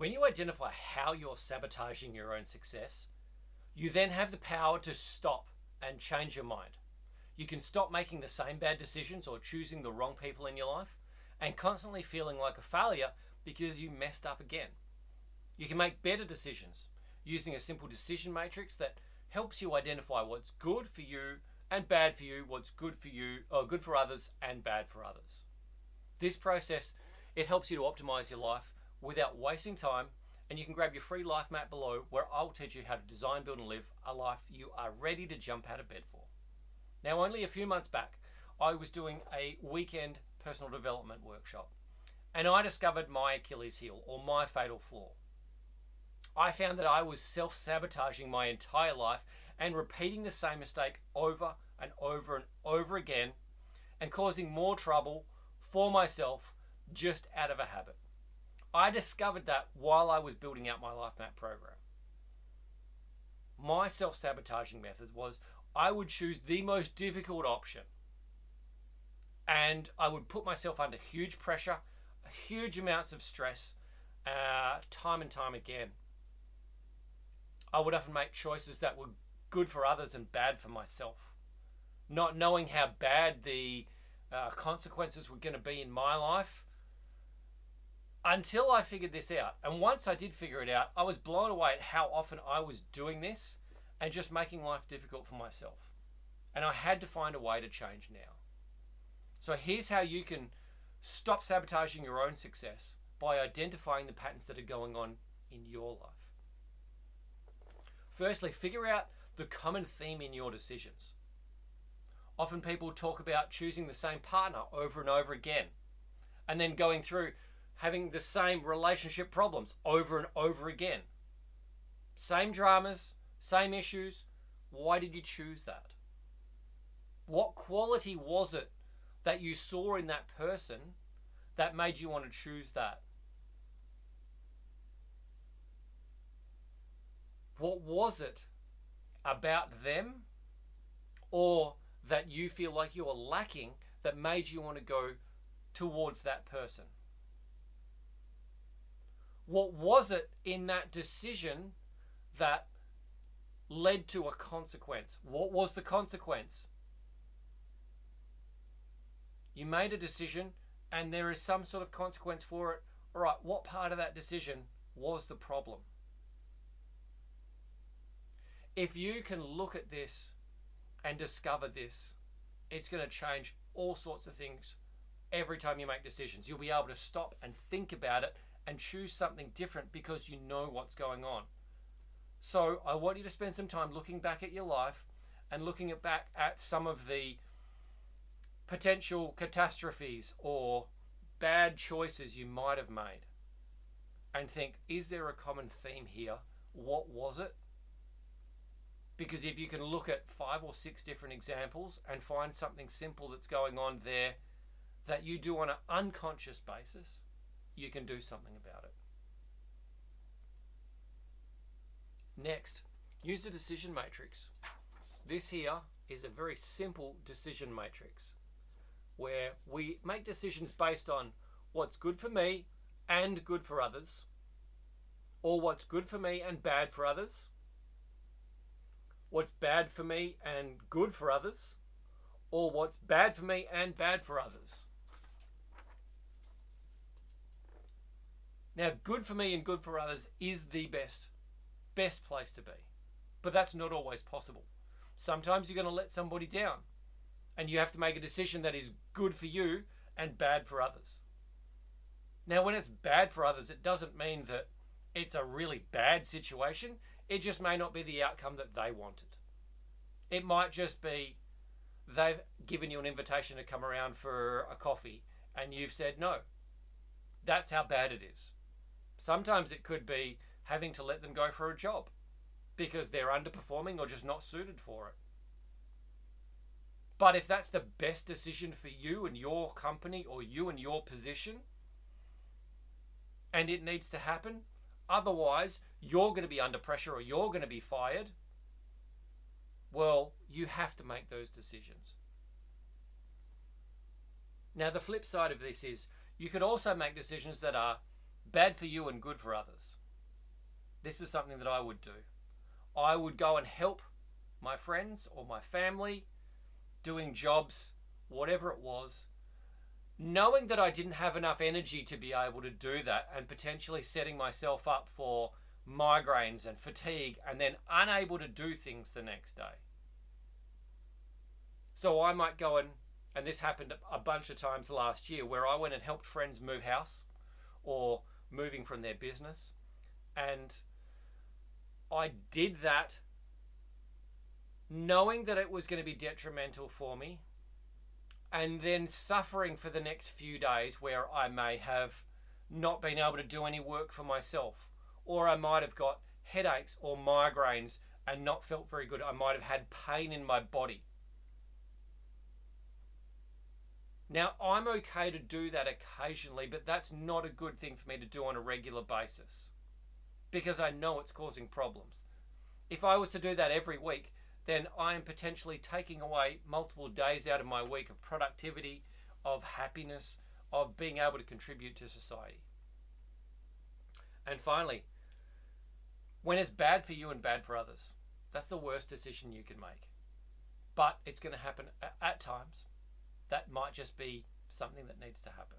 When you identify how you're sabotaging your own success, you then have the power to stop and change your mind. You can stop making the same bad decisions or choosing the wrong people in your life and constantly feeling like a failure because you messed up again. You can make better decisions using a simple decision matrix that helps you identify what's good for you and bad for you, what's good for you or good for others and bad for others. This process, it helps you to optimize your life without wasting time, and you can grab your free life map below where I'll teach you how to design, build and live a life you are ready to jump out of bed for. Now, only a few months back, I was doing a weekend personal development workshop and I discovered my Achilles heel, or my fatal flaw. I found that I was self-sabotaging my entire life and repeating the same mistake over and over and over again and causing more trouble for myself just out of a habit. I discovered that while I was building out my life map program. My self-sabotaging method was I would choose the most difficult option and I would put myself under huge pressure, huge amounts of stress, time and time again. I would often make choices that were good for others and bad for myself, not knowing how bad the consequences were going to be in my life until I figured this out. And once I did figure it out, I was blown away at how often I was doing this and just making life difficult for myself. And I had to find a way to change now. So here's how you can stop sabotaging your own success by identifying the patterns that are going on in your life. Firstly, figure out the common theme in your decisions. Often people talk about choosing the same partner over and over again, and then going through having the same relationship problems over and over again. Same dramas, same issues. Why did you choose that? What quality was it that you saw in that person that made you want to choose that? What was it about them or that you feel like you're lacking that made you want to go towards that person? What was it in that decision that led to a consequence? What was the consequence? You made a decision and there is some sort of consequence for it. All right, what part of that decision was the problem? If you can look at this and discover this, it's going to change all sorts of things every time you make decisions. You'll be able to stop and think about it and choose something different because you know what's going on. So I want you to spend some time looking back at your life and looking back at some of the potential catastrophes or bad choices you might have made and think, is there a common theme here? What was it? Because if you can look at 5 or 6 different examples and find something simple that's going on there that you do on an unconscious basis, you can do something about it. Next, use the decision matrix. This here is a very simple decision matrix where we make decisions based on what's good for me and good for others, or what's good for me and bad for others, what's bad for me and good for others, or what's bad for me and bad for others. Now, good for me and good for others is the best place to be. But that's not always possible. Sometimes you're going to let somebody down and you have to make a decision that is good for you and bad for others. Now, when it's bad for others, it doesn't mean that it's a really bad situation. It just may not be the outcome that they wanted. It might just be they've given you an invitation to come around for a coffee and you've said no. That's how bad it is. Sometimes it could be having to let them go for a job because they're underperforming or just not suited for it. But if that's the best decision for you and your company or you and your position, and it needs to happen, otherwise you're going to be under pressure or you're going to be fired, well, you have to make those decisions. Now, the flip side of this is you could also make decisions that are Bad for you and good for others. This is something that I would do. I would go and help my friends or my family doing jobs, whatever it was, knowing that I didn't have enough energy to be able to do that, and potentially setting myself up for migraines and fatigue, and then unable to do things the next day. So I might go and this happened a bunch of times last year, where I went and helped friends move house or moving from their business. And I did that knowing that it was going to be detrimental for me, and then suffering for the next few days where I may have not been able to do any work for myself, or I might have got headaches or migraines and not felt very good. I might have had pain in my body. Now, I'm okay to do that occasionally, but that's not a good thing for me to do on a regular basis, because I know it's causing problems. If I was to do that every week, then I am potentially taking away multiple days out of my week of productivity, of happiness, of being able to contribute to society. And finally, when it's bad for you and bad for others, that's the worst decision you can make. But it's going to happen at times. That might just be something that needs to happen.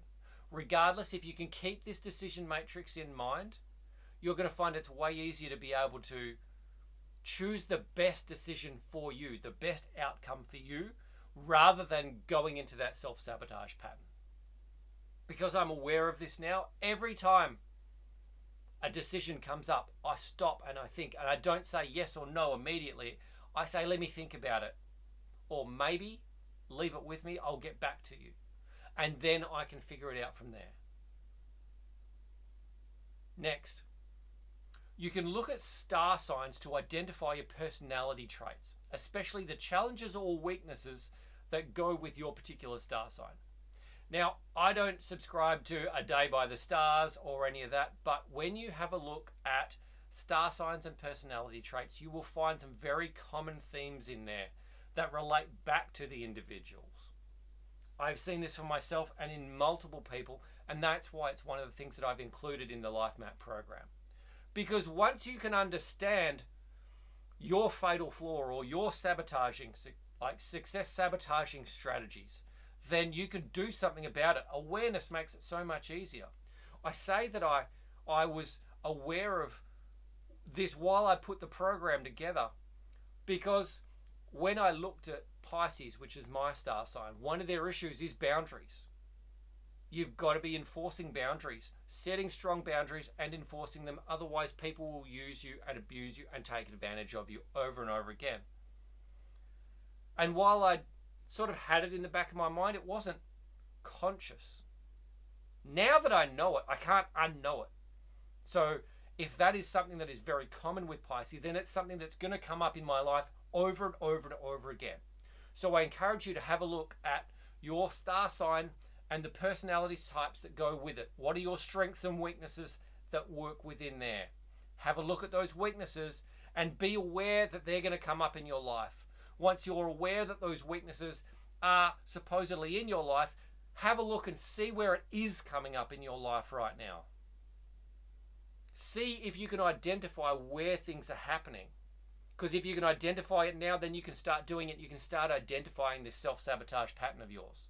Regardless, if you can keep this decision matrix in mind, you're going to find it's way easier to be able to choose the best decision for you, the best outcome for you, rather than going into that self-sabotage pattern. Because I'm aware of this now, every time a decision comes up, I stop and I think, and I don't say yes or no immediately. I say, let me think about it. Or maybe, leave it with me, I'll get back to you. And then I can figure it out from there. Next, you can look at star signs to identify your personality traits, especially the challenges or weaknesses that go with your particular star sign. Now, I don't subscribe to a day by the stars or any of that, but when you have a look at star signs and personality traits, you will find some very common themes in there that relate back to the individuals. I've seen this for myself and in multiple people, and that's why it's one of the things that I've included in the Life Map program. Because once you can understand your fatal flaw or your sabotaging, like success sabotaging strategies, then you can do something about it. Awareness makes it so much easier. I say that I was aware of this while I put the program together, because when I looked at Pisces, which is my star sign, one of their issues is boundaries. You've got to be enforcing boundaries, setting strong boundaries and enforcing them. Otherwise, people will use you and abuse you and take advantage of you over and over again. And while I sort of had it in the back of my mind, it wasn't conscious. Now that I know it, I can't unknow it. So if that is something that is very common with Pisces, then it's something that's going to come up in my life over and over and over again. So I encourage you to have a look at your star sign and the personality types that go with it. What are your strengths and weaknesses that work within there? Have a look at those weaknesses and be aware that they're going to come up in your life. Once you're aware that those weaknesses are supposedly in your life, have a look and see where it is coming up in your life right now. See if you can identify where things are happening. Because if you can identify it now, then you can start doing it. You can start identifying this self-sabotage pattern of yours.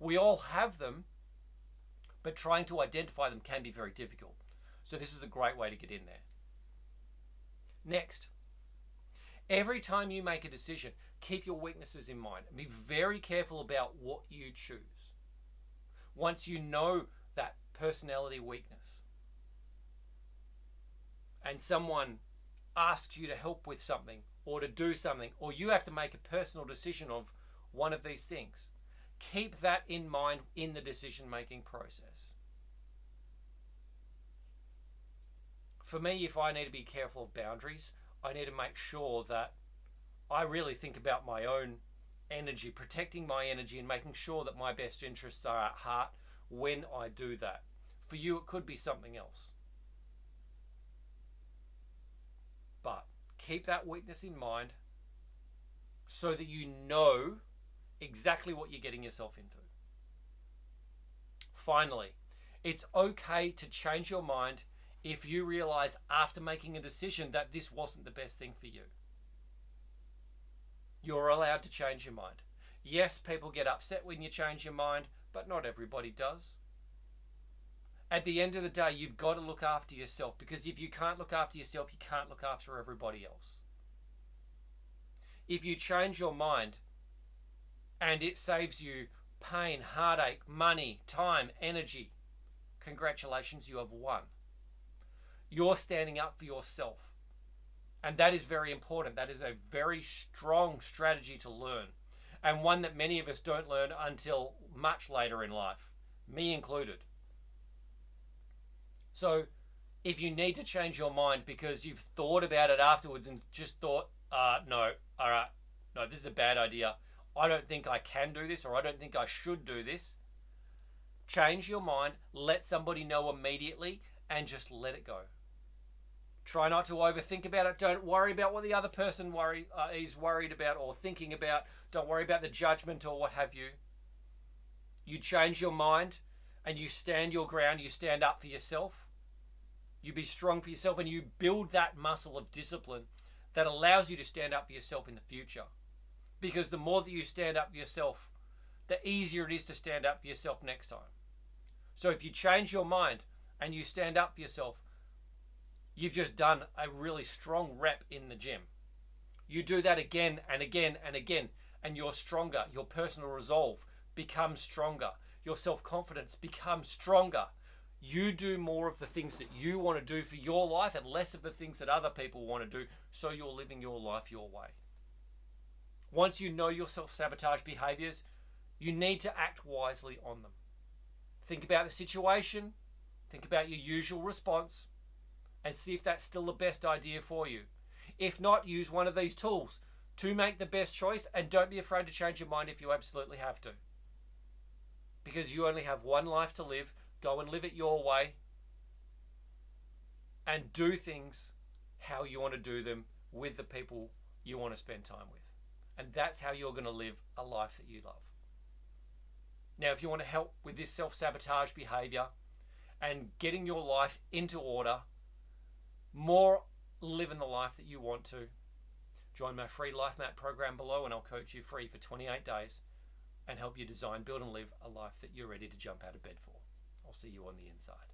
We all have them, but trying to identify them can be very difficult. So this is a great way to get in there. Next, every time you make a decision, keep your weaknesses in mind and be very careful about what you choose. Once you know that personality weakness and someone asks you to help with something or to do something, or you have to make a personal decision of one of these things, keep that in mind in the decision-making process. For me, if I need to be careful of boundaries, I need to make sure that I really think about my own energy, protecting my energy and making sure that my best interests are at heart when I do that. For you, it could be something else. But keep that weakness in mind so that you know exactly what you're getting yourself into. Finally, It's okay to change your mind if you realize after making a decision that this wasn't the best thing for you. You're allowed to change your mind. Yes, people get upset when you change your mind, but not everybody does. At the end of the day, you've got to look after yourself, because if you can't look after yourself, you can't look after everybody else. If you change your mind and it saves you pain, heartache, money, time, energy, congratulations, you have won. You're standing up for yourself. And that is very important. That is a very strong strategy to learn, and one that many of us don't learn until much later in life, me included. So if you need to change your mind because you've thought about it afterwards and just thought, no, all right, no, this is a bad idea. I don't think I can do this, or I don't think I should do this. Change your mind, let somebody know immediately, and just let it go. Try not to overthink about it. Don't worry about what the other person is worried about or thinking about. Don't worry about the judgment or what have you. You change your mind and you stand your ground. You stand up for yourself. You be strong for yourself, and you build that muscle of discipline that allows you to stand up for yourself in the future. Because the more that you stand up for yourself, the easier it is to stand up for yourself next time. So if you change your mind and you stand up for yourself, you've just done a really strong rep in the gym. You do that again and again and again, and you're stronger. Your personal resolve becomes stronger. Your self-confidence becomes stronger. You do more of the things that you want to do for your life and less of the things that other people want to do, so you're living your life your way. Once you know your self-sabotage behaviors, you need to act wisely on them. Think about the situation, think about your usual response, and see if that's still the best idea for you. If not, use one of these tools to make the best choice, and don't be afraid to change your mind if you absolutely have to. Because you only have one life to live. Go and live it your way, and do things how you want to do them with the people you want to spend time with. And that's how you're going to live a life that you love. Now, if you want to help with this self-sabotage behavior and getting your life into order, more living the life that you want to, join my free Life Map program below, and I'll coach you free for 28 days and help you design, build and live a life that you're ready to jump out of bed for. I'll see you on the inside.